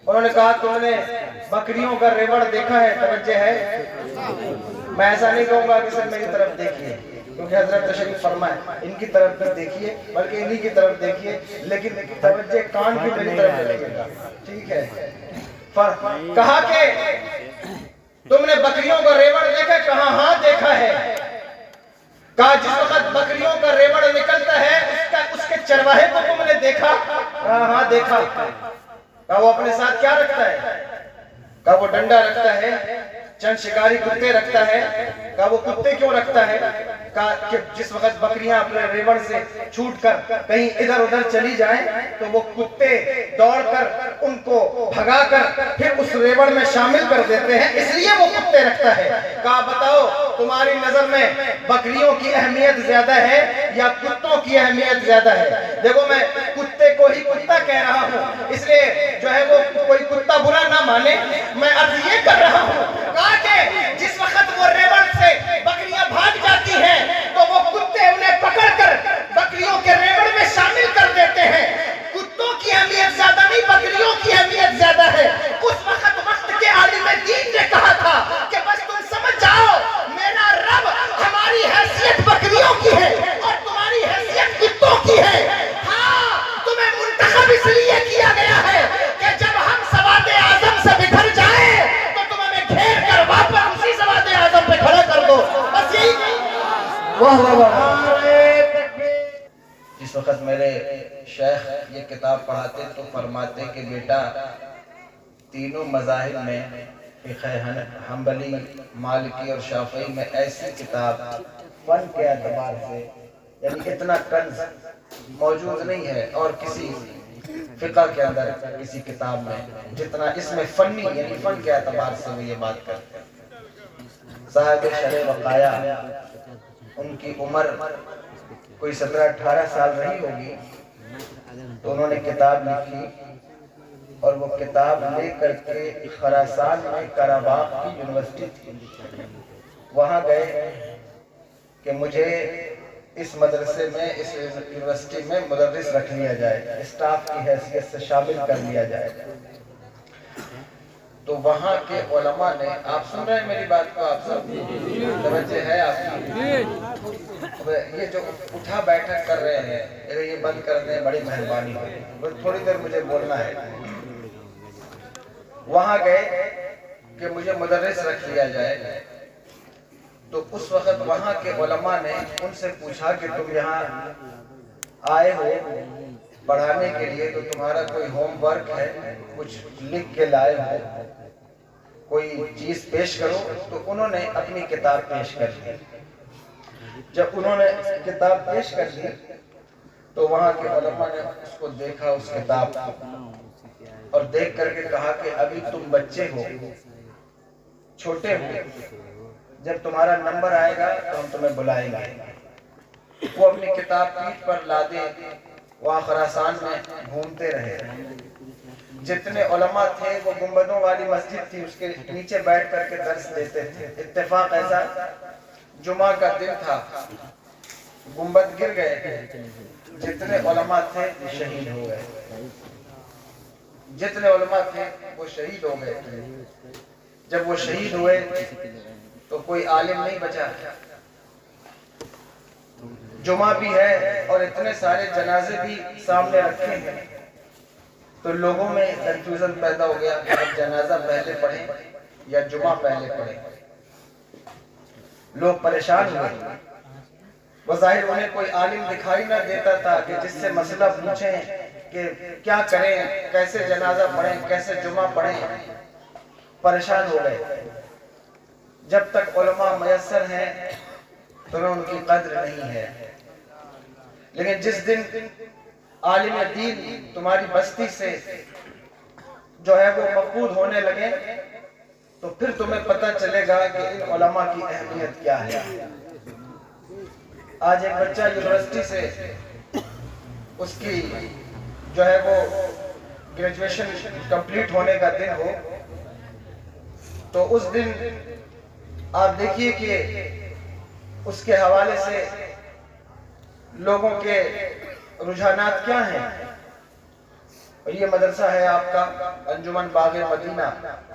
انہوں نے کہا تم نے بکریوں کا ریوڑ دیکھا ہے؟ توجہ ہے؟ میں ایسا نہیں کہوں گا کہ سر میری طرف دیکھیے، کیونکہ حضرت تشریف فرمائے ان کی طرف بھی دیکھیے بلکہ انہی کی طرف دیکھیے، لیکن توجہ کان کی میری طرف رکھیے گا، ٹھیک ہے؟ کہا کہ تم نے بکریوں کا ریوڑ دیکھا؟ کہا ہاں دیکھا ہے۔ کہا جس وقت بکریوں کا ریوڑ نکلتا ہے اس کے چرواہے کو تم نے دیکھا؟ کہا ہاں دیکھا۔ کہا وہ اپنے ساتھ کیا رکھتا ہے؟ کہا وہ ڈنڈا رکھتا ہے، چند شکاری کتے رکھتا ہے۔ کہا وہ کتے کیوں رکھتا ہے؟ کہا کہ جس وقت بکریاں اپنے ریوڑ سے چھوٹ کر کہیں ادھر ادھر چلی جائیں تو وہ کتے دوڑ کر ان کو بھگا کر پھر اس ریوڑ میں شامل کر دیتے ہیں، اس لیے وہ کتے رکھتا ہے۔ کہا بتاؤ تمہاری نظر میں بکریوں کی اہمیت زیادہ ہے یا کتوں کی اہمیت زیادہ ہے؟ دیکھو میں کتے کو ہی کتا کہہ رہا ہوں، اس لیے جو ہے وہ کوئی کتا برا نہ مانے، میں عرض یہ کر رہا ہوں کہا کہ جس وقت وہ ریوڑ سے بکریاں بھاگ جاتی ہیں تو وہ کتے انہیں پکڑ کر بکریوں کے ریوڑ میں شامل کر دیتے ہیں۔ کتوں کی اہمیت زیادہ نہیں، بکریوں کی اہمیت زیادہ ہے۔ اس وقت کے عالم دین نے کہا تھا کہ بس تم سمجھ جاؤ میرا رب ہماری حیثیت بکریوں کی ہے اور تمہاری حیثیت کتوں کی ہے۔ ہاں تمہیں منتخب اس لیے کیا گیا ہے کہ جب ہم سواد اعظم سے بکھر جائیں تو تم ہمیں گھیر کر واپس اسی سواد اعظم پہ کھڑا کر دو، بس یہی۔ واہ واہ واہ۔ جس وقت میرے شیخ یہ کتاب پڑھاتے تو فرماتے کہ بیٹا تینوں مذاہب میں فقہ حنبلی، مالکی اور شافعی میں ایسی کتاب فن کے اعتبار سے یعنی اتنا کنز موجود نہیں ہے اور کسی فقہ کے اندر کسی کتاب میں جتنا اس میں فنی یعنی فن کے اعتبار سے وہ یہ بات کرتے ہیں۔ صاحب شرح وقایا ان کی عمر کوئی 17-18 سال رہی ہوگی تو انہوں نے کتاب لکھی اور وہ کتاب لے کر کے خراسان میں کاراباغ کی یونیورسٹی تھی، وہاں گئے کہ مجھے اس مدرسے میں اس یونیورسٹی میں مدرس رکھ لیا جائے، اسٹاف کی حیثیت سے شامل کر لیا جائے۔ تو وہاں کے علماء نے، آپ سن رہے ہیں میری بات کو؟ آپ سب توجہ ہے آپ کی؟ یہ جو اٹھا بیٹھا کر رہے ہیں اگر یہ بند کر دیں بڑی مہربانی ہوگی، تھوڑی دیر مجھے بولنا ہے۔ وہاں گئے کہ مجھے مدرس رکھ لیا جائے تو اس وقت وہاں کے علماء نے ان سے پوچھا کہ تم یہاں آئے ہو پڑھانے کے لیے تو تمہارا کوئی ہوم ورک ہے، کچھ لکھ کے لائے ہو، کوئی چیز پیش کرو۔ تو انہوں نے اپنی کتاب پیش کر دی۔ جب انہوں نے کتاب پیش کر دی تو وہاں کے علماء نے اس کو دیکھا، اس کتاب کو، اور دیکھ کر کے کہا کہ ابھی تم بچے ہو، چھوٹے ہو، جب تمہارا نمبر آئے گا تو ہم تمہیں بلائیں گے۔ وہ اپنی کتاب پیٹھ پر لادے وہاں خراسان میں گھومتے رہے۔ جتنے علماء تھے وہ گنبدوں والی مسجد تھی اس کے نیچے بیٹھ کر کے درس دیتے تھے۔ اتفاق ایسا جمعہ کا دن تھا، گنبد گر گئے، جتنے علماء تھے وہ شہید ہو گئے، جتنے علماء تھے وہ شہید ہو گئے۔ جب وہ شہید ہوئے تو کوئی عالم نہیں بچا، جمعہ بھی ہے اور اتنے سارے جنازے بھی سامنے رکھے ہیں، تو لوگوں میں کنفیوژن پیدا ہو گیا کہ اب جنازہ پہلے پڑھیں یا جمعہ پہلے پڑھیں۔ لوگ پریشان ہوئے، بظاہر انہیں کوئی عالم دکھائی نہ دیتا تھا کہ جس سے مسئلہ پوچھیں کہ کیا کریں، کیسے جنازہ پڑھیں، کیسے جمعہ پڑھیں، پریشان ہو گئے۔ جب تک علماء میسر ہیں تمہیں ان کی قدر نہیں ہے، لیکن جس دن عالم دین تمہاری بستی سے جو ہے وہ مفقود ہونے لگے تو پھر تمہیں پتہ چلے گا کہ ان علماء کی اہمیت کیا ہے۔ آج ایک بچہ یونیورسٹی سے اس کی جو ہے وہ گریجویشن کمپلیٹ ہونے کا دن ہو تو اس دن آپ دیکھیے کہ اس کے حوالے سے لوگوں کے رجحانات کیا ہیں۔ اور یہ مدرسہ ہے آپ کا انجمن باغ مدینہ،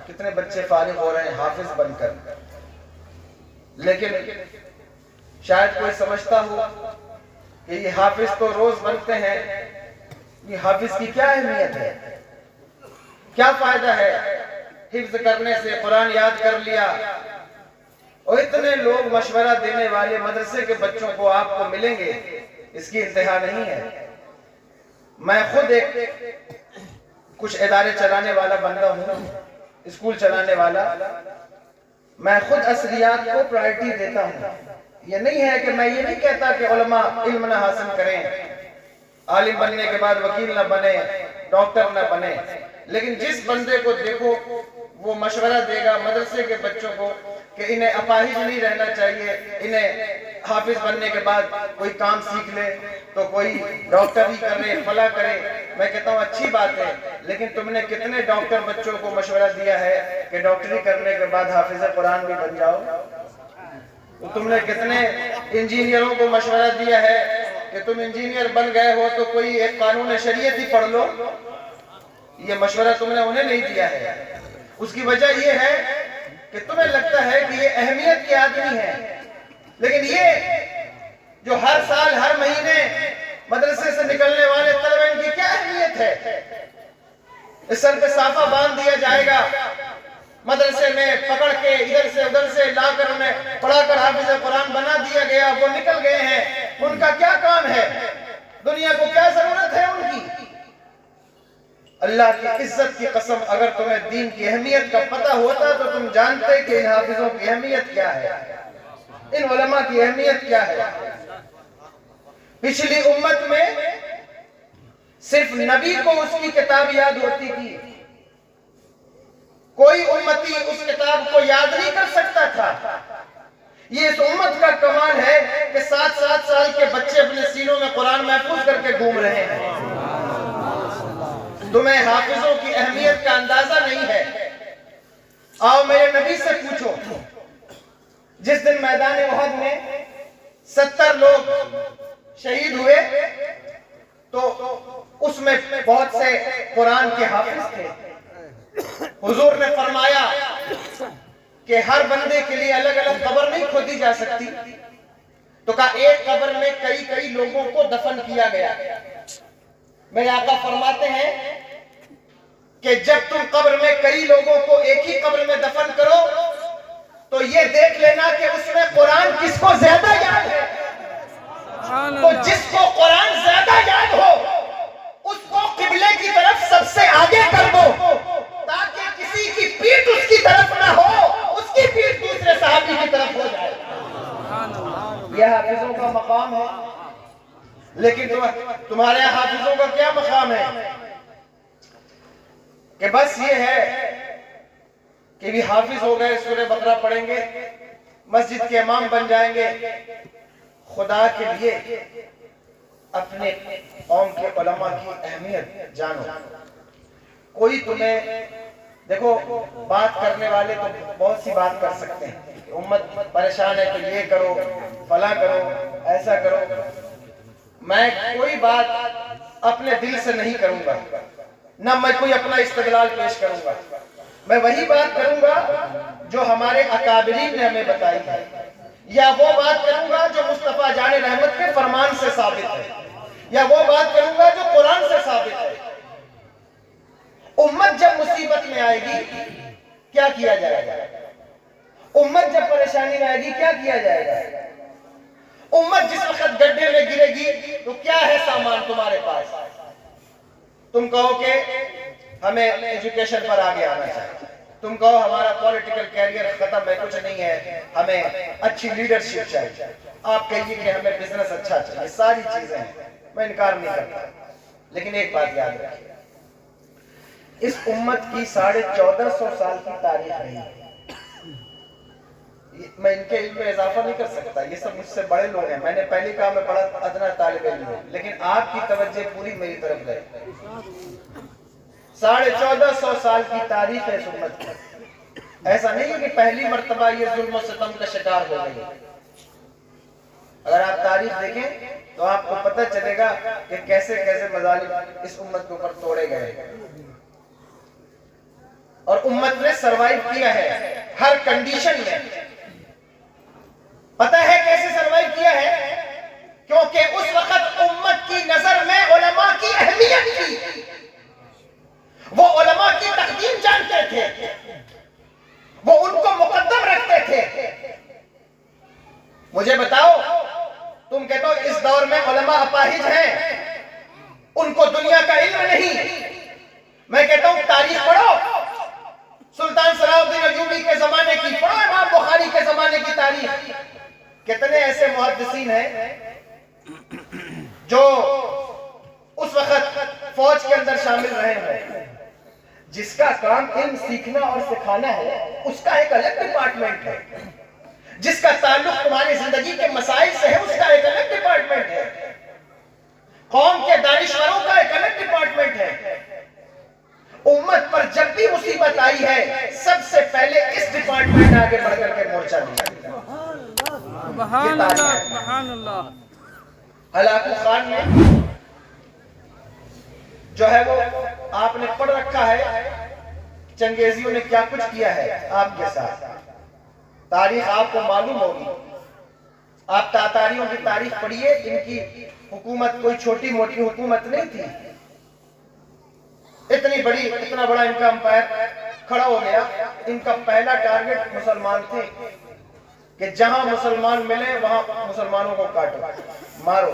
کتنے بچے فارغ ہو رہے ہیں حافظ بن کر، لیکن شاید کوئی سمجھتا ہو کہ یہ حافظ تو روز بنتے ہیں، یہ حافظ کی کیا اہمیت ہے، کیا فائدہ ہے حفظ کرنے سے، قرآن یاد کر لیا، اور اتنے لوگ مشورہ دینے والے مدرسے کے بچوں کو آپ کو ملیں گے، اس کی انتہا نہیں ہے۔ میں خود ایک کچھ ادارے چلانے والا بندہ ہوں، اسکول چلانے والا، میں خود اصلیات کو پرائرٹی دیتا ہوں۔ یہ نہیں ہے کہ میں یہ نہیں کہتا کہ علماء علم نہ حاصل کریں، عالم بننے کے بعد وکیل نہ بنے، ڈاکٹر نہ بنے، لیکن جس بندے کو دیکھو وہ مشورہ دے گا مدرسے کے بچوں کو کہ انہیں اپاہج نہیں رہنا چاہیے، انہیں حافظ بننے کے بعد کوئی کام سیکھ لے تو کوئی ڈاکٹر ہی کرے، فلاں کرے، میں کہتا ہوں اچھی بات ہے، لیکن تم نے کتنے ڈاکٹر بچوں کو مشورہ دیا ہے کہ ڈاکٹری کرنے کے بعد حافظ قرآن بھی بن جاؤ؟ تم نے کتنے انجینئروں کو مشورہ دیا ہے کہ تم انجینئر بن گئے ہو تو کوئی ایک قانون شریعت ہی پڑھ لو؟ یہ مشورہ تم نے انہیں نہیں دیا ہے۔ اس کی وجہ یہ ہے کہ تمہیں لگتا ہے کہ یہ اہمیت کے آدمی ہے، لیکن یہ جو ہر سال ہر مہینے مدرسے سے نکلنے والے طلبہ، ان کی کیا اہمیت ہے؟ اس سر پہ صافہ باندھ دیا جائے گا، مدرسے میں پکڑ کے ادھر سے ادھر سے لا کر انہیں پڑھا کر حافظ قرآن بنا دیا گیا، وہ نکل گئے ہیں، ان کا کیا کام ہے؟ دنیا کو کیا ضرورت ہے ان کی؟ اللہ کی عزت کی قسم، اگر تمہیں دین کی اہمیت کا پتہ ہوتا تو تم جانتے کہ ان حافظوں کی اہمیت کیا ہے، ان علماء کی اہمیت کیا ہے۔ پچھلی امت میں صرف نبی کو اس کی کتاب یاد ہوتی تھی، کوئی امتی اس کتاب کو یاد نہیں کر سکتا تھا۔ یہ اس امت کا کمال ہے کہ 7 سال کے بچے اپنے سینوں میں قرآن محفوظ کر کے گھوم رہے ہیں۔ تمہیں حافظوں کی اہمیت کا اندازہ نہیں ہے۔ آؤ میرے نبی سے پوچھو، جس دن میدان احد میں 70 لوگ شہید ہوئے تو اس میں بہت سے قرآن کے حافظ تھے۔ حضور نے فرمایا کہ ہر بندے کے لیے الگ الگ قبر نہیں کھودی جا سکتی، تو کہا ایک قبر میں کئی لوگوں کو دفن کیا گیا۔ میرے آقا فرماتے ہیں کہ جب تم قبر میں کئی لوگوں کو ایک ہی قبر میں دفن کرو تو یہ دیکھ لینا کہ اس میں قرآن کس کو زیادہ یاد ہے۔ تو جس کو قرآن زیادہ یاد ہو اس کو قبلے کی طرف سب سے آگے کر دو، تاکہ کسی کی پیٹھ اس کی طرف نہ ہو، اس کی پیٹھ دوسرے صحابی کی طرف ہو جائے۔ یہ حافظوں کا مقام ہے، لیکن تمہارے حافظوں کا کیا مقام ہے کہ بس یہ ہے کہ بھی حافظ ہو گئے، سورہ بقرہ پڑھیں گے، مسجد کے امام بن جائیں گے۔ خدا کے لیے اپنے قوم کے علماء کی اہمیت جانو۔ کوئی تمہیں دیکھو، بات کرنے والے تو بہت سی بات کر سکتے ہیں کہ امت پریشان ہے تو یہ کرو، فلاں کرو، ایسا کرو۔ میں کوئی بات اپنے دل سے نہیں کروں گا، نہ میں کوئی اپنا استدلال پیش کروں گا، میں وہی بات کروں گا جو ہمارے اکابرین نے ہمیں بتائی ہے، یا وہ بات کروں گا جو مصطفیٰ جان رحمت کے فرمان سے ثابت ہے، یا وہ بات کروں گا جو قرآن سے ثابت ہے۔ امت جب مصیبت میں آئے گی کیا کیا جائے گا؟ امت جب پریشانی میں آئے گی کیا کیا جائے گا؟ امت جس وقت گڈھے میں گرے گی تو کیا ہے سامان تمہارے پاس؟ تم کہو کہ ہمیں ایجوکیشن پر آگے آنا چاہیے، تم کہو ہمارا پولیٹیکل کیریئر ختم ہے، کچھ نہیں ہے، ہمیں اچھی لیڈرشپ چاہیے، آپ کہیے کہ ہمیں بزنس اچھا چاہیے، ساری چیزیں ہیں، میں انکار نہیں کرتا، لیکن ایک بات یاد رکھیے، اس امت کی 1450 سال کی تاریخ رہی ہے۔ میں ان کے علم میں اضافہ نہیں کر سکتا، یہ سب مجھ سے بڑے لوگ ہیں، میں نے پہلی کہا میں بڑا ادنا طالب علم ہوں، لیکن آپ کی توجہ پوری میری طرف ہے۔ 1450 سال کی تاریخ ہے اس امت کی۔ ایسا نہیں ہے کہ پہلی مرتبہ یہ ظلم و ستم کا شکار ہو گئی، اگر آپ تاریخ دیکھیں تو آپ کو پتہ چلے گا کہ کیسے کیسے مظالم اس امت کے اوپر توڑے گئے، اور امت نے سروائیو کیا ہے ہر کنڈیشن میں۔ پتہ ہے کیسے سروائیو کیا ہے؟ کیونکہ اس وقت امت کی نظر میں علماء کی اہمیت تھی، وہ علماء کی تقدیم جانتے تھے، وہ ان کو مقدم رکھتے تھے۔ مجھے بتاؤ، تم کہتے ہو اس دور میں علماء اپاہج ہیں، ان کو دنیا کا علم نہیں۔ میں کہتا ہوں تاریخ پڑھو، سلطان صلاح الدین ایوبی کے زمانے کی پڑھو، امام بخاری کے زمانے کی تاریخ۔ کتنے ایسے محدثین ہیں جو اس وقت فوج کے اندر شامل رہے ہیں، جس کا کام علم سیکھنا اور سکھانا ہے، اس کا ایک الگ ڈپارٹمنٹ ہے۔ جس کا تعلق تمہاری زندگی کے مسائل سے ہے، اس کا ایک الگ ڈپارٹمنٹ ہے۔ قوم کے دانشوروں کا ایک الگ ڈپارٹمنٹ ہے۔ امت پر جب بھی مصیبت آئی ہے، سب سے پہلے اس ڈپارٹمنٹ آگے بڑھ کر کے مورچہ لیا۔ سبحان اللہ، سبحان اللہ۔ ہلاکو خان میں جو ہے وہ آپ نے پڑھ رکھا ہے، چنگیزیوں نے کیا کچھ کیا ہے آپ کے ساتھ، تاریخ آپ کو معلوم ہوگی۔ آپ تاتاریوں کی تاریخ پڑھیے، ان کی حکومت کوئی چھوٹی موٹی حکومت نہیں تھی۔ اتنا بڑا ان کا امپائر کھڑا ہو گیا۔ ان کا پہلا ٹارگٹ مسلمان تھے کہ جہاں مسلمان ملے وہاں مسلمانوں کو کاٹو، مارو۔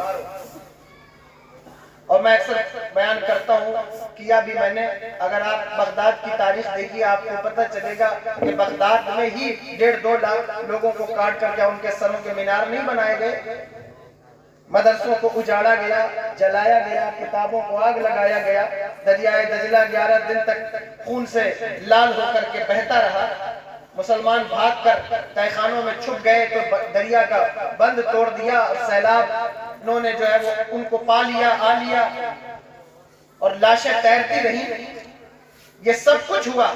اور میں اکثر بیان کرتا ہوں، کیا بھی میں نے، اگر آپ بغداد کی تاریخ دیکھیے آپ کو پتہ چلے گا کہ بغداد میں ہی 1.5-2 لاکھ لوگوں کو کاٹ کر کے ان کے سروں کے مینار نہیں بنائے گئے، مدرسوں کو اجاڑا گیا، جلایا گیا، کتابوں کو آگ لگایا گیا، دریائے دجلہ 11 دن تک خون سے لال ہو کر کے بہتا رہا۔ مسلمان بھاگ کر تہہ خانوں میں چھپ گئے تو دریا کا بند توڑ دیا، اور سیلاب انہوں نے جو ہے وہ ان کو پا لیا، آ لیا، اور لاشیں تیرتی رہی۔ یہ سب کچھ ہوا،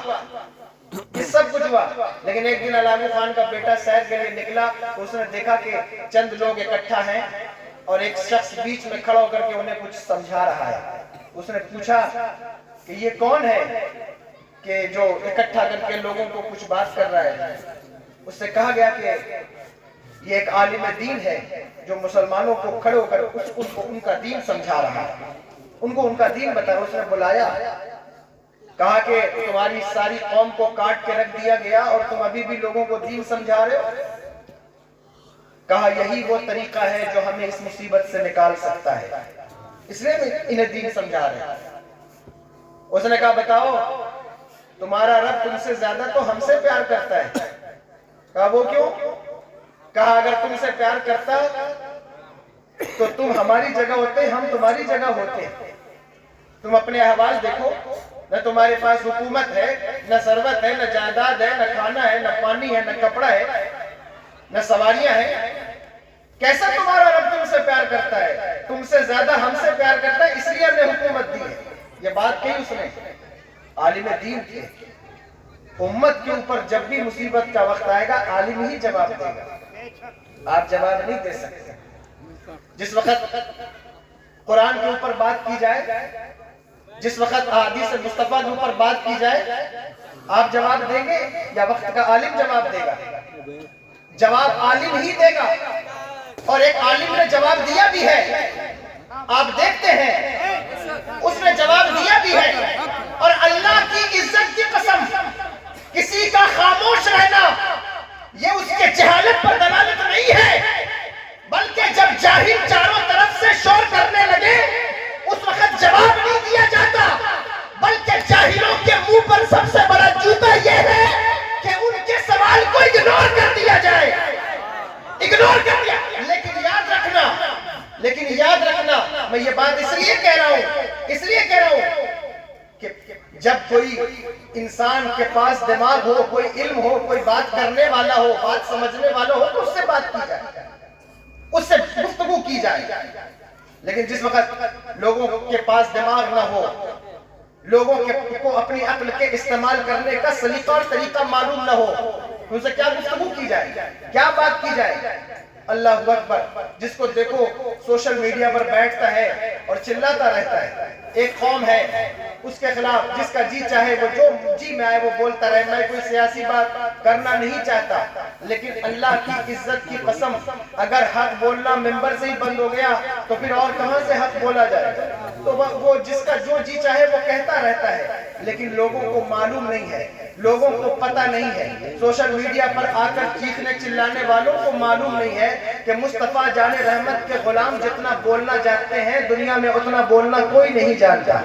یہ سب کچھ ہوا۔ لیکن ایک دن ہلاکو خان کا بیٹا سیر کے لیے نکلا تو اس نے دیکھا کہ چند لوگ اکٹھا ہیں اور ایک شخص بیچ میں کھڑا ہو کر کے انہیں کچھ سمجھا رہا ہے۔ اس نے پوچھا کہ یہ کون ہے کہ جو اکٹھا کر کے لوگوں کو کچھ بات کر رہا ہے؟ اس سے کہا گیا کہ یہ ایک عالم دین ہے جو مسلمانوں کو کھڑے ہو کر ان کا دین سمجھا رہا ہے، ان کو ان کا دین بتا رہا۔ اس نے بلایا، کہا کہ تمہاری ساری قوم کو کاٹ کے رکھ دیا گیا اور تم ابھی بھی لوگوں کو دین سمجھا رہے ہو۔ کہا یہی وہ طریقہ ہے جو ہمیں اس مصیبت سے نکال سکتا ہے، اس لیے میں انہیں دین سمجھا رہے ہیں۔ اس نے کہا بتاؤ تمہارا رب تم سے زیادہ تو ہم سے پیار کرتا ہے۔ کہا وہ کیوں؟ کہا اگر تم سے پیار کرتا تو تم ہماری جگہ ہوتے، ہم تمہاری جگہ ہوتے۔ تم اپنے احوال دیکھو، نہ تمہارے پاس حکومت ہے، نہ ثروت ہے، نہ جائیداد ہے، نہ کھانا ہے، نہ پانی ہے، نہ کپڑا ہے، نہ سواریاں ہیں۔ کیسا تمہارا رب تم سے پیار کرتا ہے؟ تم سے زیادہ ہم سے پیار کرتا ہے، اس لیے ہم نے حکومت دی ہے۔ یہ بات کہی اس نے، عالم دین تھے۔ امت کے اوپر جب بھی مصیبت کا وقت آئے گا عالم ہی جواب دے گا، آپ جواب نہیں دے سکتے۔ جس وقت قرآن کے اوپر بات کی جائے، جس وقت احادیث مصطفیٰ کے اوپر بات کی جائے، آپ جواب دیں گے یا وقت کا عالم جواب دے گا؟ جواب عالم ہی دے گا، اور ایک عالم نے جواب دیا بھی ہے، آپ دیکھتے ہیں اس نے جواب دیا بھی ہے۔ اور اللہ کی عزت کی قسم، کسی کا خاموش رہنا یہ اس کے جہالت پر دلالت نہیں ہے، بلکہ جب جاہل چاروں طرف سے شور کرنے لگے اس وقت جواب نہیں دیا جاتا، بلکہ جاہلوں کے منہ پر سب سے بڑا جوتا یہ ہے کہ ان کے سوال کو اگنور کر دیا جائے، اگنور کر دیا۔ لیکن یاد رکھنا، میں یہ بات اس لیے کہہ رہا ہوں کہ جب کوئی انسان کے پاس دماغ ہو، کوئی علم ہو، کوئی بات کرنے والا ہو، بات سمجھنے والا ہو، تو اس سے بات کی جائے، اس سے گفتگو کی جائے۔ لیکن جس وقت لوگوں کے پاس دماغ نہ ہو، لوگوں کو اپنی عقل کے استعمال کرنے کا سلیقہ اور طریقہ معلوم نہ ہو، تو اسے کیا گفتگو کی جائے، کیا بات کی جائے؟ اللہ اکبر. جس کو دیکھو سوشل میڈیا پر بیٹھتا ہے اور چلاتا رہتا ہے. ایک قوم ہے اس کے خلاف جس کا جی چاہے وہ جو جی میں آئے وہ بولتا رہے. میں کوئی سیاسی بات کرنا نہیں چاہتا، لیکن اللہ کی عزت کی قسم اگر حق بولنا ممبر سے ہی بند ہو گیا تو پھر اور کہاں سے حق بولا جائے گا؟ تو وہ جس کا جو جی چاہے وہ کہتا رہتا ہے، لیکن لوگوں کو معلوم نہیں ہے، لوگوں کو پتہ نہیں ہے. سوشل میڈیا پر آ کر چیخنے چلانے والوں کو معلوم نہیں ہے کہ مصطفیٰ جان رحمت کے غلام جتنا بولنا جانتے ہیں دنیا میں اتنا بولنا کوئی نہیں جانتا.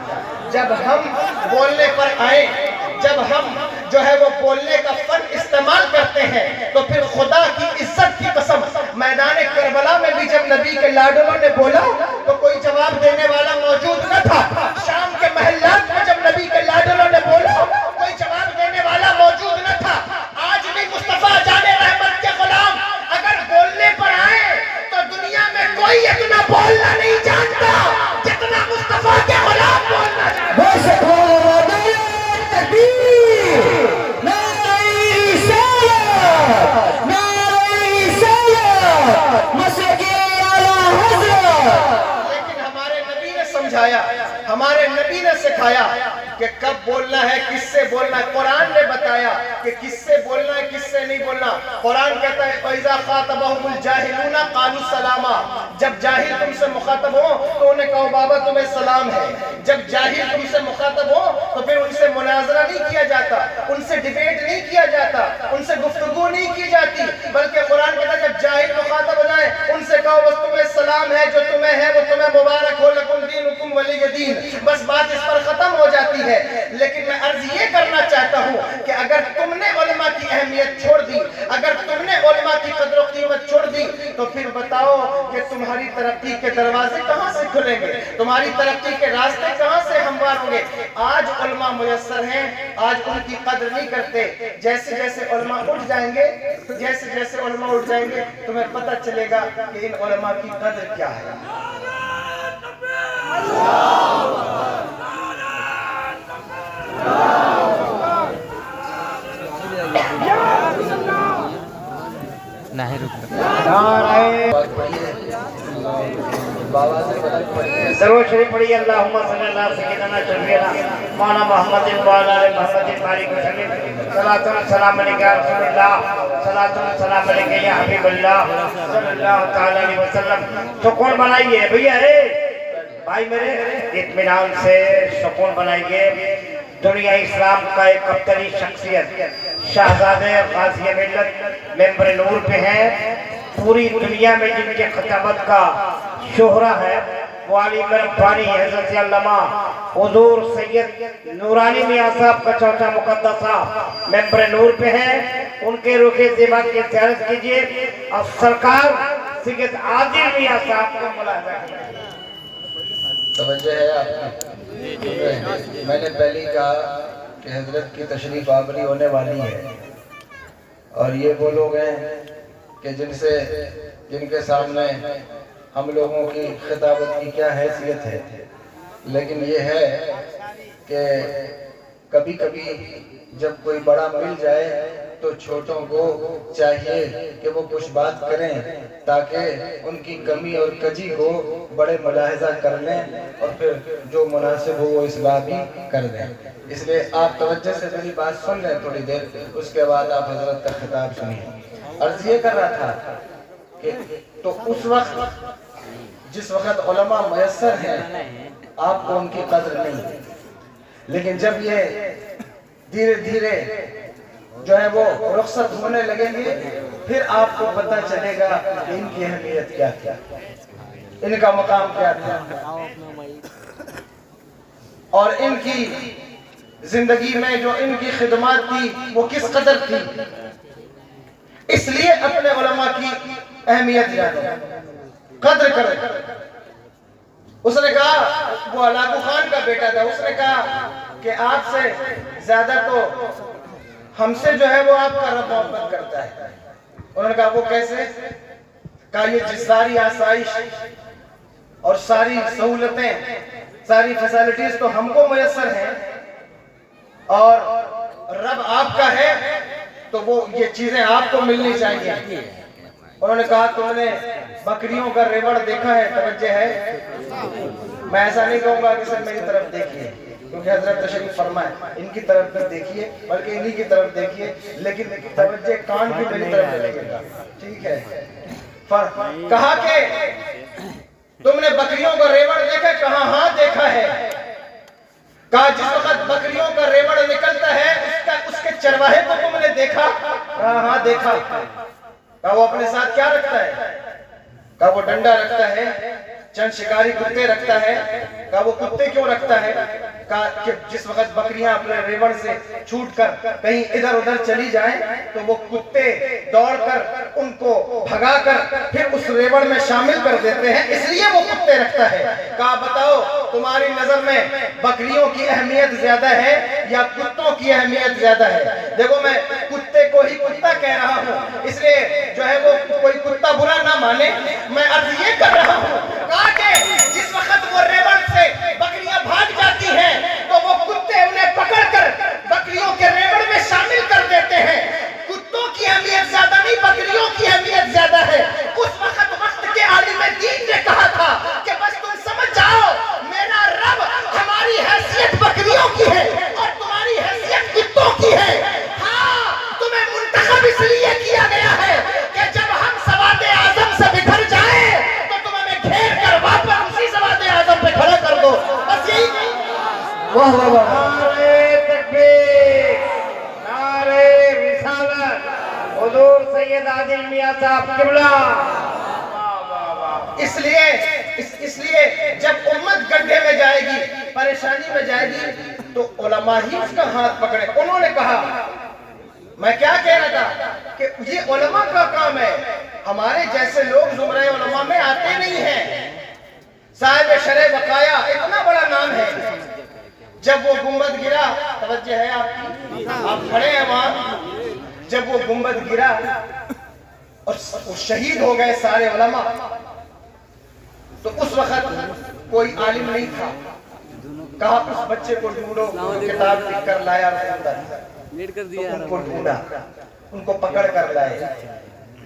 جب ہم بولنے پر آئیں، جب ہم جو ہے وہ بولنے کا فن استعمال کرتے ہیں تو پھر خدا کی عزت کی قسم میدان کربلا میں بھی جب نبی کے لاڈلوں نے بولا تو کوئی جواب دینے والا موجود نہ تھا. شام کے محلات میں جب نبی کے لاڈلوں نے بولا کوئی جواب دینے والا موجود نہ تھا. آج بھی مصطفیٰ جان رحمت کے غلام اگر بولنے پر آئے تو دنیا میں کوئی اتنا بولنا نہیں جانتا جتنا مصطفیٰ کے غلام بولنا جانتا. لیکن ہمارے نبی نے سمجھایا، ہمارے نبی نے سکھایا کہ کب بولنا ہے، کس سے بولنا ہے. قرآن نے بتایا کہ کس سے بولنا ہے، کس سے نہیں بولنا. قرآن کہتا ہے فَإِذَا خَاطَبَهُمُ الْجَاهِلُونَ قَالُوا سَلَامًا. جب جاہل تم سے مخاطب ہو تو انہیں کہو بابا تمہیں سلام ہے. جب جاہل تم سے مخاطب ہو تو پھر ان سے مناظرہ نہیں کیا جاتا، ان سے ڈیبیٹ نہیں کیا جاتا، ان سے گفتگو نہیں کی جاتی، بلکہ قرآن کہتا ہے جب جاہل مخاطب ہو جائے ان سے کہو بس تمہیں سلام ہے، جو تمہیں ہے وہ تمہیں مبارک ہو، لکم دینکم ولی دین. بس بات اس پر ختم ہو جاتی ہے. لیکن میں عرض یہ کرنا چاہتا ہوں کہ اگر تم نے علماء کی اہمیت چھوڑ دی، اگر تم نے علماء کی قدر و قیمت چھوڑ دی تو پھر بتاؤ کہ تمہاری ترقی کے دروازے کہاں سے کھلیں گے، تمہاری ترقی کے راستے کہاں سے ہموار ہوں گے. آج علماء میسر ہیں، آج ان کی قدر نہیں کرتے. جیسے جیسے علماء اٹھ جائیں گے، جیسے جیسے علماء اٹھ جائیں گے تمہیں پتہ چلے گا کہ ان علماء کی قدر کیا ہے. ضرور شریف پڑھیے. اللہم صلی اللہ علیہ سیدنا شفیعنا مولانا محمد وعلی آل محمد بارک وسلم. صلاۃ و سلام علیک یا رسول اللہ، صلاۃ و سلام علیک یا حبیب اللہ صلی اللہ تعالی علیہ وسلم. سکون بنائیے بھیا، بھائی میرے اطمینان سے سکون بنائیے. دنیا اسلام کا ایک ابتری شخصیت شہزادے غازی ملت ممبر نور پہ ہیں. پوری دنیا میں جن کے خطابت کا شہرہ ہے وہ علی ربانی حضرت علامہ حضور سید نورانی میاں صاحب کا چوتھا مقدسہ ممبر نور پہ ہیں. ان کے روح زیبا کی زیارت کیجئے. اب سرکار سید عادل میاں صاحب کا ملاحظہ کیجئے. توجہ ہے آپ کی؟ میں نے پہلے کہا کہ حضرت کی تشریف آوری ہونے والی ہے اور یہ وہ لوگ ہیں کہ جن کے سامنے ہم لوگوں کی خطابت کی کیا حیثیت ہے. لیکن یہ ہے کہ کبھی کبھی جب کوئی بڑا مل جائے تو چھوٹوں کو چاہیے کہ وہ کچھ بات کریں تاکہ ان کی کمی اور کجی کو بڑے ملاحظہ کر لیں اور پھر جو مناسب ہو وہ اصلاح بھی کر دیں. اس لیے آپ توجہ سے میری بات سن لیں تھوڑی دیر، اس کے بعد آپ حضرت کا خطاب سنیں. عرض یہ کر رہا تھا کہ تو اس وقت جس وقت علماء میسر ہیں آپ کو ان کی قدر نہیں، لیکن جب یہ دھیرے دھیرے جو ہے وہ رخصت ہونے لگیں گے پھر آپ کو پتہ چلے گا کہ ان کی اہمیت کیا تھی، ان کا مقام کیا تھا اور ان کی زندگی میں جو ان کی خدمات تھی وہ کس قدر تھی. اس لیے اپنے علماء کی اہمیت جانیں، قدر کریں. اس نے کہا، وہ علاقو خان کا بیٹا تھا، اس نے کہا کہ آپ سے زیادہ تو ہم سے جو ہے وہ آپ کا رب محبت کرتا ہے. انہوں نے کہا وہ کیسے؟ کہا یہ ساری آسائش اور ساری سہولتیں، ساری فیسلٹیز تو ہم کو میسر ہیں اور رب آپ کا ہے تو وہ یہ چیزیں آپ کو ملنی چاہیے. انہوں نے کہا تم نے بکریوں کا ریوڑ دیکھا ہے؟ توجہ ہے؟ میں ایسا نہیں کہوں گا کہ صرف میری طرف دیکھیے، کیونکہ حضرت تشریف فرمائے ان کی طرف بھی دیکھیے بلکہ انہی کی طرف دیکھیے، لیکن توجہ کان بھی میری طرف لگے گا، ٹھیک ہے؟ کہا کہ تم نے بکریوں کا ریوڑ دیکھا؟ کہا ہاں دیکھا ہے۔ کہا جس وقت بکریوں کا ریوڑ نکلتا ہے اس کے چرواہے کو تم نے دیکھا؟ کہا ہاں دیکھا۔ کہا وہ اپنے ساتھ کیا رکھتا ہے؟ کہا وہ ڈنڈا رکھتا ہے، چند شکاری کتے رکھتا ہے۔ کہا وہ کتے کیوں رکھتا ہے؟ کہا کہ جس وقت بکریاں اپنے ریوڑ سے چھوٹ کر کہیں ادھر ادھر چلی جائیں تو وہ کتے دوڑ کر ان کو بھگا کر پھر اس ریوڑ میں شامل کر دیتے ہیں، اس لیے وہ کتے رکھتا ہے۔ کہا بتاؤ تمہاری نظر میں بکریوں کی اہمیت زیادہ ہے یا کتوں کی اہمیت زیادہ ہے؟ دیکھو میں کتے کو ہی کتا کہہ رہا ہوں، اس لیے جو ہے وہ کوئی کتا برا نہ مانے، میں عرض یہ کر رہا ہوں کہا کہ جس وقت وہ ریوڑ سے بکریاں بھاگ جاتی ہیں تو وہ کتے انہیں پکڑ کر بکریوں کے ریوڑ میں شامل کر دیتے ہیں۔ کتوں کی اہمیت زیادہ نہیں، بکریوں کی اہمیت زیادہ ہے۔ اس وقت کے عالم دین نے کہا تھا کہ بس تم سمجھ جاؤ میرا رب ہماری حیثیت بکریوں کی ہے اور تمہاری حیثیت کتوں کی ہے۔ ہاں تمہیں منتخب اس لیے کیا گیا ہے کہ جب ہم سواد اعظم سے بکھر جائیں تو تم ہمیں گھیر کر واپس اسی سواد اعظم پہ کھڑا کر دو، بس یہی۔ واہ واہ واہ، نعرہ تکبیر، نعرہ رسالت، حضور سید عادل میاں صاحب قبلہ۔ اس لیے جب امت گڈھے میں جائے گی، پریشانی میں جائے گی تو علماء ہی اس کا ہاتھ پکڑے۔ انہوں نے کہا، میں کیا کہہ رہا تھا کہ یہ علماء کا کام ہے، ہمارے جیسے لوگ زمرہ علماء میں آتے نہیں ہیں۔ صاحب شرح بقایا اتنا بڑا نام ہے، جب وہ گنبد گرا، توجہ ہے آپ کی، آپ کھڑے ہیں وہاں، جب وہ گنبد گرا اور شہید ہو گئے سارے علماء، تو اس وقت کوئی عالم نہیں تھا۔ کہا اس بچے کو ڈھونڈو، کتاب لکھ کر لایا رسول اللہ، تو ان کو ڈھونڈا، ان کو پکڑ کر لائے۔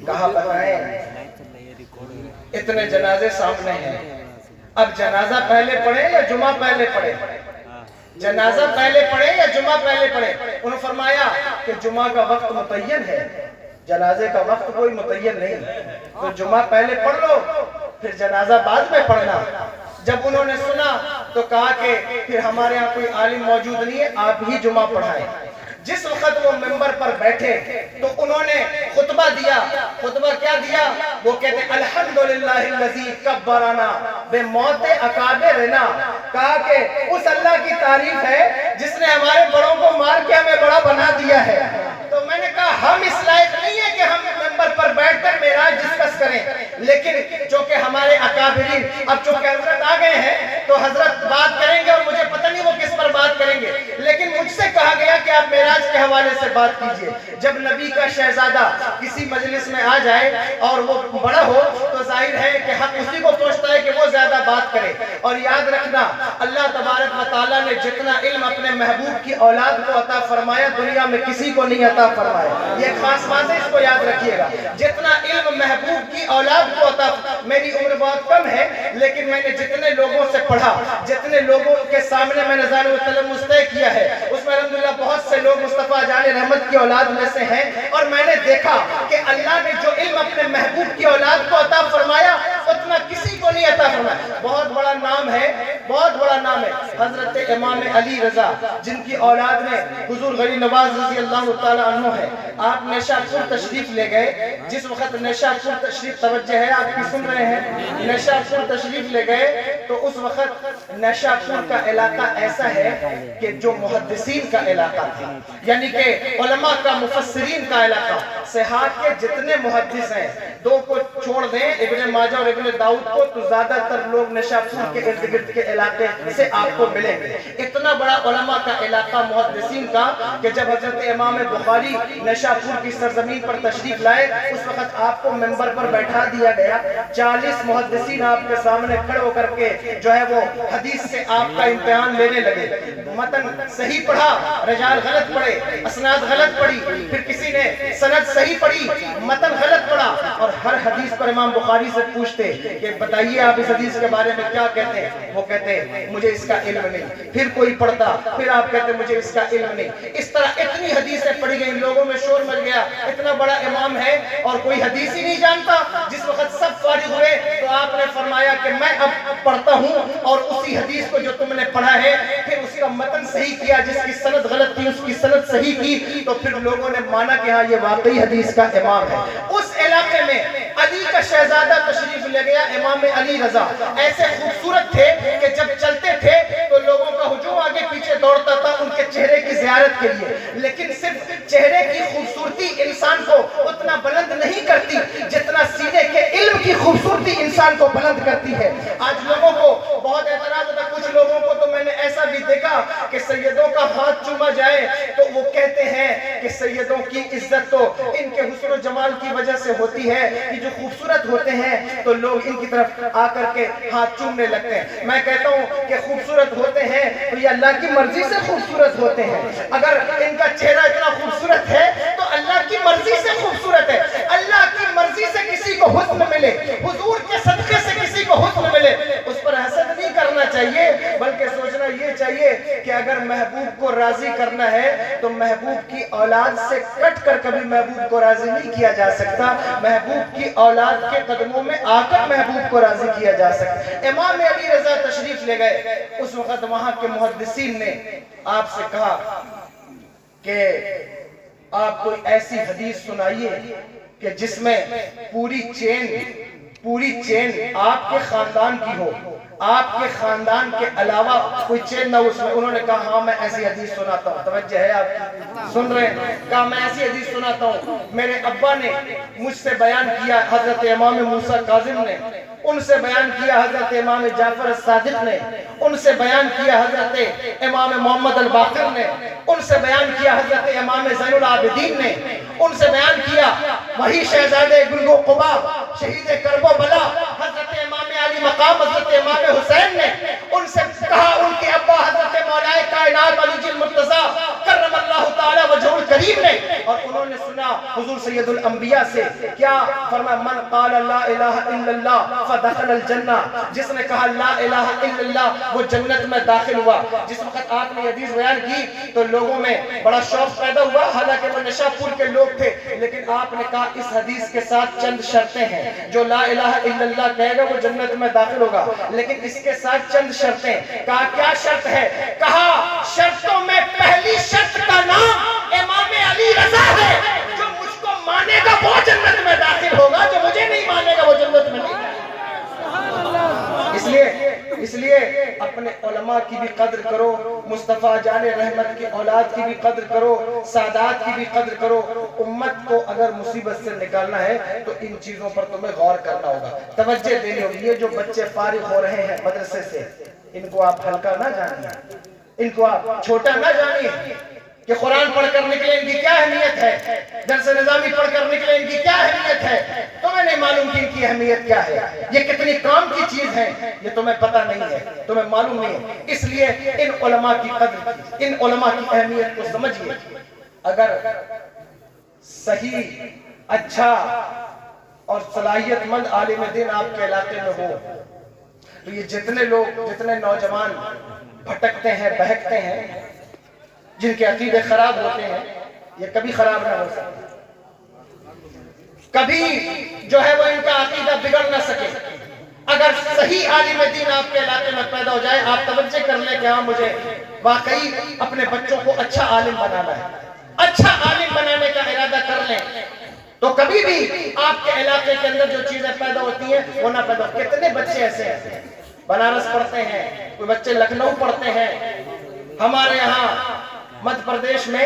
کہا بتائیں اتنے جنازے سامنے ہیں، اب جنازہ پہلے پڑھے یا جمعہ پہلے پڑھے؟ جنازہ پہلے پڑھے یا جمعہ پہلے پڑھے؟ انہوں نے فرمایا کہ جمعہ کا وقت متعین ہے، جنازے کا وقت کوئی متعین نہیں، تو جمعہ پہلے پڑھ لو پھر جنازہ بعد میں پڑھنا۔ جب انہوں نے سنا تو کہا کہ پھر ہمارے ہاں کوئی عالم موجود نہیں ہے، آپ ہی جمعہ پڑھائیں۔ جس وقت وہ ممبر پر بیٹھے تو انہوں نے خطبہ دیا۔ خطبہ کیا دیا؟ وہ کہتے ہیں الحمدللہ الذی کبرنا بموت اکابرنا، کہا کہ اس اللہ کی تعریف ہے جس نے ہمارے بڑوں کو مار کے ہمیں بڑا بنا دیا ہے۔ تو میں نے کہا ہم اس لائق نہیں ہے کہ ہم ممبر پر بیٹھ کر معراج ڈسکس کریں، لیکن چونکہ ہمارے اکابرین اب چونکہ حضرت آ گئے ہیں تو حضرت بات کریں گے اور مجھے پتہ نہیں وہ کس پر بات کریں گے، لیکن مجھ سے کہا گیا کہ آپ معراج کے حوالے سے بات کیجئے۔ جب نبی کا شہزادہ کسی مجلس میں آ جائے اور وہ بڑا ہو تو ظاہر ہے کہ حق اسی کو پہنچتا ہے کہ وہ زیادہ بات کرے۔ اور یاد رکھنا اللہ تبارک و تعالیٰ نے جتنا علم اپنے محبوب کی اولاد کو عطا فرمایا دنیا میں کسی کو نہیں عطا فرمایا، یہ خاص بات ہے، اس کو یاد رکھیے گا۔ جتنا علم محبوب کی اولاد کو عطا، میری عمر بہت کم ہے لیکن میں نے جتنے لوگوں سے پڑھا، جتنے لوگوں کے سامنے میں نے ظاہر و طلب مستحق کیا ہے، اس میں الحمدللہ بہت سے لوگ مصطفیٰ جان رحمت کی اولاد میں سے ہیں، اور میں نے دیکھا کہ اللہ نے جو علم اپنے محبوب کی اولاد کو عطا فرمایا اتنا کسی کو نہیں عطا فرمایا۔ بہت بڑا نام ہے، بہت بڑا نام ہے حضرت امام علی رضا، جن کی اولاد میں حضور غریب نواز رضی اللہ تعالیٰ عنہ ہے۔ آپ نیشاپور تشریف لے گئے، جس وقت نیشاپور تشریف، توجہ ہے آپ کی سن رہے ہیں، نیشاپور تشریف لے گئے تو اس وقت نیشاپور کا علاقہ ایسا ہے کہ جو محدثین کا علاقہ تھا، یعنی کہ علماء کا، مفسرین کا علاقہ۔ صحاح کے جتنے محدث ہیں، دو کو چھوڑ دیں ابن ماجہ اور ابن داؤد کو، تو زیادہ تر لوگ نیشاپور کے ارد گرد کے علاقے سے آپ کو ملیں گے۔ اتنا بڑا علماء کا علاقہ محدثین کا کہ جب حضرت امام بخاری نیشاپور کی سرزمین پر تشریف لائے اس وقت آپ کو منبر پر بیٹھا دیا گیا۔ 40 محدثین آپ کے سامنے کھڑے ہو کر کے جو ہے وہ حدیث سے آپ کا امتحان لینے لگے۔ متن صحیح پڑھا، رجال غلط پڑھے، اسناد غلط پڑھی، پھر کسی نے سند صحیح پڑھی، متن غلط پڑھا، اور ہر حدیث پر امام بخاری سے پوچھتے کہ بتائیے آپ اس حدیث کے بارے میں کیا کہتے ہیں. وہ کہتے مجھے اس کا علم نہیں. پھر کوئی پڑھتا, پھر آپ کہتے مجھے اس کا علم نہیں. اس طرح اتنی حدیثیں پڑھی گئی, لوگوں میں شور مچ گیا, اتنا بڑا امام ہے اور کوئی حدیث ہی نہیں جانتا. جس وقت سب فارغ ہوئے تو آپ نے فرمایا کہ میں اب پڑھتا ہوں اور اسی حدیث کو جو تم نے پڑھا ہے پھر اس کا متن صحیح کیا, جس کی سند غلط تھی اس کی سند صحیح کی, تو پھر لوگوں نے مانا کہ ہاں یہ واقعی حدیث کا امام ہے. اس علاقے میں علی کا شہزادہ تشریف لے گیا, امام علی رضا ایسے خوبصورت تھے کہ جب چلتے تھے تو لوگوں کا ہجوم آگے پیچھے دوڑتا تھا ان کے چہرے کی زیارت کے لیے. لیکن صرف چہرے کی خوبصورتی انسان کو اتنا بلند نہیں کرتی جتنا سینے کے علم کی خوبصورتی انسان کو بلند کرتی ہے. آج لوگوں کو بہت اعتراض ہوتا, کچھ لوگوں کو تو میں نے ایسا بھی دیکھا کہ سیدوں کا ہاتھ چوما جائے تو وہ کہتے ہیں کہ سیدوں کی عزت تو ان کے حسن و جمال کی وجہ سے ہوتی ہے کہ جو خوبصورت ہوتے ہیں تو لوگ ان کی طرف آ کر کے ہاتھ چومنے لگتے ہیں. میں کہتا ہوں کہ خوبصورت ہوتے ہیں تو یہ اللہ کی مرضی سے خوبصورت ہوتے ہیں. اگر ان کا چہرہ اتنا خوبصورت ہے تو اللہ کی مرضی سے خوبصورت ہے. اللہ کی مرضی سے کسی کو حسن ملے, حضور کے صدقے سے کسی کو حسن ملے, اس پر حسد نہیں کرنا چاہیے, بلکہ سوچنا یہ چاہیے کہ اگر محبوب کو راضی کرنا ہے تو محبوب کی اولاد سے کٹ کر کبھی محبوب کو راضی نہیں کیا جا سکتا. محبوب کی اولاد کے قدموں میں آ کر محبوب کو راضی کیا جا سکتا. امام علی رضا تشریف لے گئے. اس وقت وہاں کے محدثین نے آپ سے کہا کہ آپ کوئی ایسی حدیث سنائیے کہ جس میں پوری چین آپ کے خاندان کی ہو, آپ کے خاندان کے علاوہ کوئی چین نہ اس میں. انہوں نے کہا ہاں میں ایسی حدیث سناتا ہوں. توجہ ہے آپ کی, سن رہے ہیں؟ کہا میں ایسی حدیث سناتا ہوں. میرے ابا نے مجھ سے بیان کیا, حضرت امام موسیٰ کاظم نے ان سے بیان کیا, حضرت امام جعفر الصادق نے ان سے بیان کیا, حضرت امام محمد الباقر نے ان سے بیان کیا, حضرت امام زین العابدین نے ان سے بیان کیا, وہی شہزادے گلگو قبا شہید کرب و بلا حضرت امام علی مقام حضرت امام حسین نے ان سے کہا. ان کے ابا حضرت مولا کائنات علی جل مرتضیٰ کرم اللہ تعالی وجہ الکریم نے, اور انہوں نے سنا حضور سید الانبیاء سے کیا فرمایا, من قال لا الہ الا اللہ فدخل الجنہ, جس نے کہا لا الہ الا اللہ وہ جنت میں داخل ہوا. جس وقت آپ نے حدیث بیان کی تو لوگوں میں بڑا شوق پیدا ہوا, حالانکہ وہ نشاپور کے لوگ تھے, لیکن آپ نے کہا اس حدیث کے ساتھ چند شرطیں ہیں, جو لا الہ الا اللہ کہے گا وہ جنت میں داخل ہوگا, لیکن اس کے ساتھ چند شرطیں. کہا کیا شرط ہے؟ کہا شرطوں میں پہلی شرط کا نام امام علی رضا ہے. جو مجھ کو مانے گا وہ جنت میں داخل ہوگا, جو مجھے نہیں مانے گا وہ جنت میں نہیں. اس لیے اپنے علماء کی بھی قدر کرو, مصطفیٰ جان رحمت کی اولاد کی بھی قدر کرو, سادات کی بھی قدر کرو. امت کو اگر مصیبت سے نکالنا ہے تو ان چیزوں پر تمہیں غور کرنا ہوگا, توجہ دینی ہوگی. یہ جو بچے فارغ ہو رہے ہیں مدرسے سے, ان کو آپ ہلکا نہ جانیے, ان کو آپ چھوٹا نہ جانیے کہ قرآن پڑھ کر نکلے ان کی کیا اہمیت ہے, درس نظامی پڑھ کر نکلے ان کی کیا اہمیت ہے. تمہیں نہیں معلوم کہ ان کی اہمیت کیا ہے, یہ کتنی کام کی چیز ہے, یہ تمہیں پتہ نہیں ہے, تمہیں معلوم نہیں ہے. اس لیے ان علماء کی قدر, ان علماء کی اہمیت کو سمجھیے. اگر صحیح, اچھا اور صلاحیت مند عالم دین آپ کے علاقے میں ہو تو یہ جتنے لوگ, جتنے نوجوان بھٹکتے ہیں, بہکتے ہیں, جن کے عقیدے خراب ہوتے ہیں, یہ کبھی خراب نہ ہو سکتے, کبھی جو ہے وہ ان کا عقیدہ بگڑ نہ سکے. اگر صحیح عالم دین آپ کے علاقے میں پیدا ہو جائے, آپ توجہ کر لیں کہ ہاں مجھے واقعی اپنے بچوں کو اچھا عالم بنانا ہے, اچھا عالم بنانے کا ارادہ کر لیں, تو کبھی بھی آپ کے علاقے کے اندر جو چیزیں پیدا ہوتی ہیں وہ نہ پیدا ہو. کتنے بچے ایسے ہیں بنارس پڑھتے ہیں, کوئی بچے لکھنؤ پڑھتے ہیں, ہمارے یہاں مدھیہ پردیش میں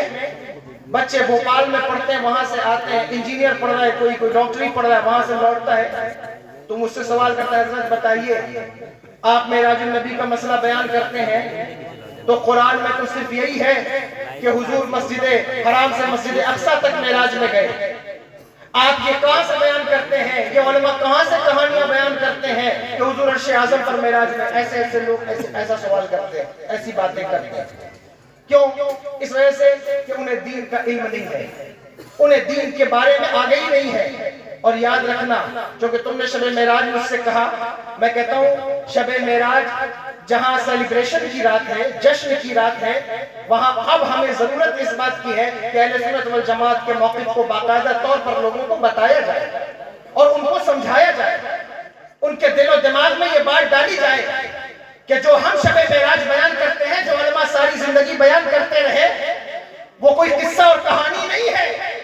بچے بھوپال میں پڑھتے ہیں, وہاں سے آتے ہیں, انجینئر پڑھ رہا ہے, کوئی ڈاکٹری پڑھ رہا ہے, وہاں سے لوٹتا ہے تو مجھ سے سوال کرتا ہے, حضرت بتائیے آپ معراج النبی کا مسئلہ بیان کرتے ہیں تو قرآن میں تو صرف یہی ہے کہ حضور مسجد حرام سے مسجد اقصی تک معراج میں گئے, آپ یہ کہاں سے بیان کرتے ہیں, یہ علماء کہاں سے کہانیاں بیان کرتے ہیں کہ حضور عرش اعظم پر معراج میں. ایسے لوگ ایسا سوال کرتے ہیں, ایسی باتیں کرتے ہیں. کیوں؟ اس وجہ سے کہ انہیں دین کا علم نہیں ہے, انہیں دین کے بارے میں آگاہی نہیں ہے. اور یاد رکھنا جو کہ تم نے شب معراج مجھ سے کہا، میں کہتا ہوں شب معراج جہاں سیلیبریشن کی رات ہے، جشن کی رات ہے، وہاں اب ہمیں ضرورت اس بات کی ہے کہ اہل سنت والجماعت کے موقف کو باقاعدہ طور پر لوگوں کو بتایا جائے اور ان کو سمجھایا جائے، ان کے دل و دماغ میں یہ بات ڈالی جائے کہ جو ہم شب معراج بیان کرتے ہیں، جو علماء ساری زندگی بیان کرتے رہے، وہ کوئی قصہ اور کہانی نہیں ہے،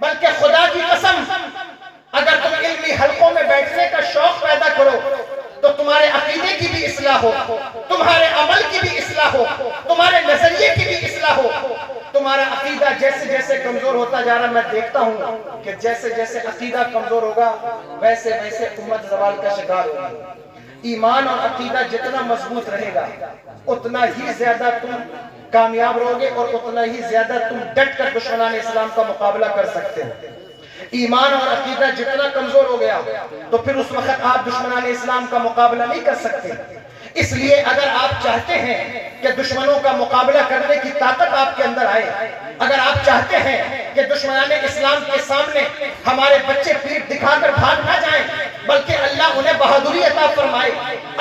بلکہ خدا کی قسم اگر تم علمی حلقوں میں بیٹھنے کا شوق پیدا کرو تو تمہارے عقیدے کی بھی اصلاح ہو، تمہارے عمل کی بھی اصلاح ہو، تمہارے نظریے کی بھی اصلاح ہو۔ تمہارا عقیدہ جیسے جیسے کمزور ہوتا جا رہا، میں دیکھتا ہوں کہ جیسے جیسے عقیدہ کمزور ہوگا ویسے ویسے امت زوال کا شکار ہوگی۔ ایمان اور عقیدہ جتنا مضبوط رہے گا اتنا ہی زیادہ تم کامیاب رہوگے اور اتنا ہی زیادہ تم ڈٹ کر دشمنان اسلام کا مقابلہ کر سکتے ہو۔ ایمان اور عقیدہ جتنا کمزور ہو گیا تو پھر اس وقت آپ دشمنان اسلام کا مقابلہ نہیں کر سکتے۔ اس لیے اگر آپ چاہتے ہیں کہ دشمنوں کا مقابلہ کرنے کی طاقت آپ کے اندر آئے، اگر آپ چاہتے ہیں کہ دشمنان اسلام کے سامنے ہمارے بچے پیٹھ دکھا کر بھاگ نہ جائیں بلکہ اللہ انہیں بہادری عطا فرمائے،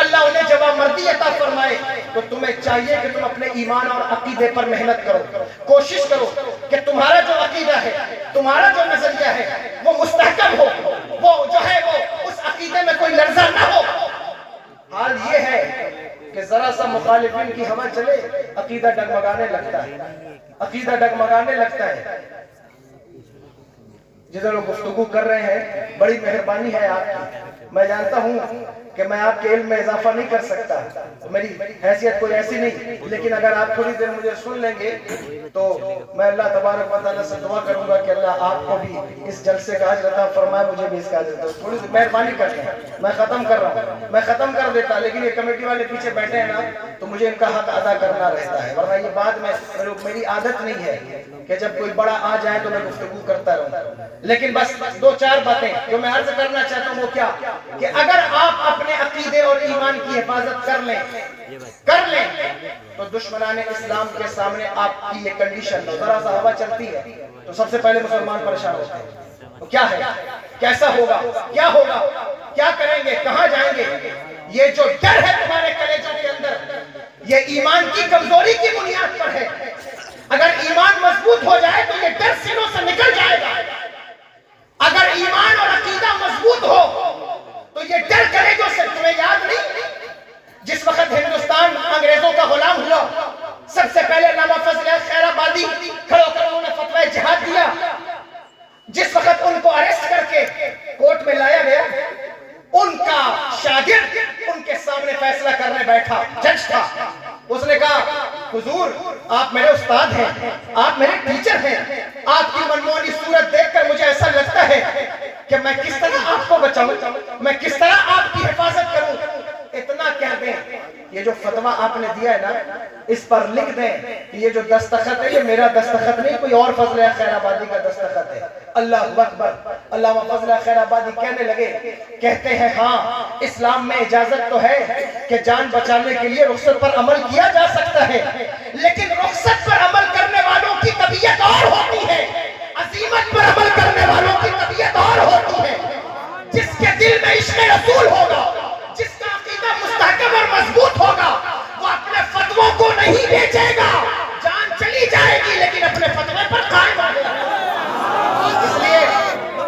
اللہ انہیں جواب مردی عطا فرمائے، تو تمہیں چاہیے کہ تم اپنے ایمان اور عقیدے پر محنت کرو، کوشش کرو کہ تمہارا جو عقیدہ ہے، تمہارا جو نظریہ ہے وہ مستحکم ہو، وہ جو ہے وہ اس عقیدے میں کوئی لرزہ نہ ہو۔ حال یہ ہے کہ ذرا سا مخالفین کی ہوا چلے عقیدہ ڈگمگانے لگتا ہے، عقیدہ ڈگمگانے لگتا ہے۔ جدھر لوگ گفتگو کر رہے ہیں بڑی مہربانی ہے آپ کی، میں جانتا ہوں کہ میں آپ کے علم میں اضافہ نہیں کر سکتا، میری حیثیت کوئی ایسی نہیں، لیکن اگر آپ تھوڑی دیر مجھے سن لیں گے تو میں اللہ تبارک و تعالیٰ سے دعا کروں گا کہ اللہ آپ کو بھی اس جلسے کا اجر عطا فرمائے، مجھے بھی اس کا اجر عطا فرمائے۔ تھوڑی سی مہربانی کرتے ہیں، میں ختم کر رہا ہوں، میں ختم کر دیتا، لیکن یہ کمیٹی والے پیچھے بیٹھے ہیں نا تو مجھے ان کا حق ادا کرنا رہتا ہے، ورنہ یہ بعد میں میری عادت نہیں ہے کہ جب کوئی بڑا آ جائے تو میں گفتگو کرتا رہوں۔ لیکن بس دو چار باتیں جو میں عرض کرنا چاہتا ہوں وہ کیا کہ اگر آپ اپنے عقیدے اور ایمان کی حفاظت کر لیں تو دشمنان اسلام کے سامنے آپ کی یہ کنڈیشن ہو، ذرا سا ہوا چلتی ہے تو سب سے پہلے مسلمان پریشان ہوتے ہیں، تو کیا ہے، کیسا ہوگا، کیا ہوگا، کیا کریں گے، کہاں جائیں گے؟ یہ جو ڈر ہے تمہارے کلیجوں کے اندر یہ ایمان کی کمزوری کی بنیاد پر ہے۔ اگر ایمان مضبوط ہو جائے تو یہ ڈر سینوں سے نکل جائے گا، اگر ایمان اور عقیدہ مضبوط ہو تو یہ ڈر کلیجوں سے تمہیں یاد نہیں؟ جس وقت ہندوستان انگریزوں کا غلام ہوا سب سے پہلے علامہ فضل خیر آبادی کھڑو کر انہوں نے فتوی جہاد دیا، جس وقت ان کو اریسٹ کر کے کورٹ میں لایا گیا ان کا شاگرد ان کے سامنے فیصلہ کرنے بیٹھا، جج تھا، اس نے کہا حضور آپ میرے استاد ہیں، آپ میرے ٹیچر ہیں، آپ کی منموہنی صورت دیکھ کر مجھے ایسا لگتا ہے کہ میں کس طرح آپ کو بچاؤں، میں کس طرح آپ کی حفاظت کروں۔ اتنا کہہ دیں یہ جو فتویٰ آپ نے دیا ہے نا اس پر لکھ دیں کہ یہ جو دستخط ہے یہ میرا دستخط نہیں، کوئی اور فضل خیر آبادی کا دستخط ہے۔ اللہ اکبر۔ علامہ فضل خیر آبادی کہنے لگے، کہتے ہیں ہاں اسلام میں اجازت تو ہے کہ جان بچانے کے لیے رخصت پر عمل کیا جا سکتا ہے، لیکن رخصت پر عمل کرنے والوں کی طبیعت اور ہوتی ہے، عزیمت پر عمل کرنے والوں کی طبیعت اور ہوتی ہے۔ جس کے دل میں عشق رسول ہوگا، جس کا عقیدہ مستحکم اور مضبوط ہوگا، وہ اپنے فتووں کو نہیں بیچے گا، جان چلی جائے گی لیکن اپنے فتوے پر قائم رہے گا۔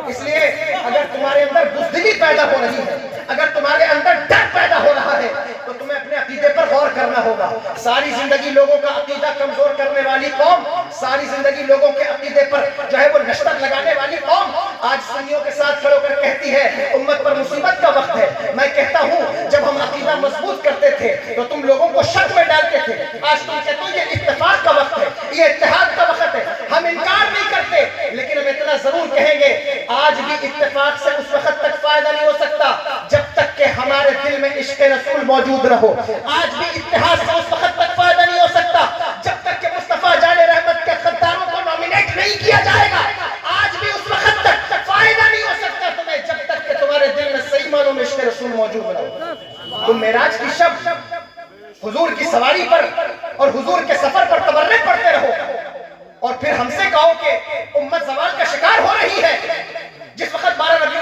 اس لیے اگر تمہارے اندر بزدلی پیدا ہو رہی ہے، اگر تمہارے اندر ڈر پیدا ہو رہا ہے تو تمہیں اپنے عقیدے پر غور کرنا ہوگا۔ ساری زندگی لوگوں کا عقیدہ کمزور کرنے والی قوم، ساری زندگی لوگوں کے عقیدے پر جو ہے وہ نشتر لگانے والی قوم آج سنیوں کے ساتھ کھڑو کر کہتی ہے امت پر مصیبت کا وقت ہے۔ میں کہتا ہوں جب ہم عقیدہ مضبوط کرتے تھے تو تم لوگوں کو شک میں ڈالتے تھے، آج تم کہتے ہو یہ اتفاق کا وقت ہے، یہ اتحاد کا وقت ہے۔ ہم انکار نہیں کرتے لیکن ہم اتنا ضرور کہیں گے آج بھی اتفاق سے اس وقت تک فائدہ نہیں ہو سکتا جب تک کہ ہمارے دل میں عشق رسول موجود رہو۔ آج بھی اتحاد سے اس وقت تک فائدہ نہیں ہو سکتا جب تک کہ مصطفیٰ جان رحمت کے خداموں کو نامینیٹ نہیں کیا جائے گا۔ آج بھی اس وقت تک فائدہ نہیں ہو سکتا تمہیں جب تک کہ تمہارے دل میں صحیح معنوں میں عشق رسول موجود رہو۔ تم معراج کی شب حضور کی سواری پر اور حضور کے سفر پر تبرک پڑھتے رہو اور پھر ہم سے کہو کہ امت زوال کا شکار ہو رہی ہے۔ جس وقت 12 ربیع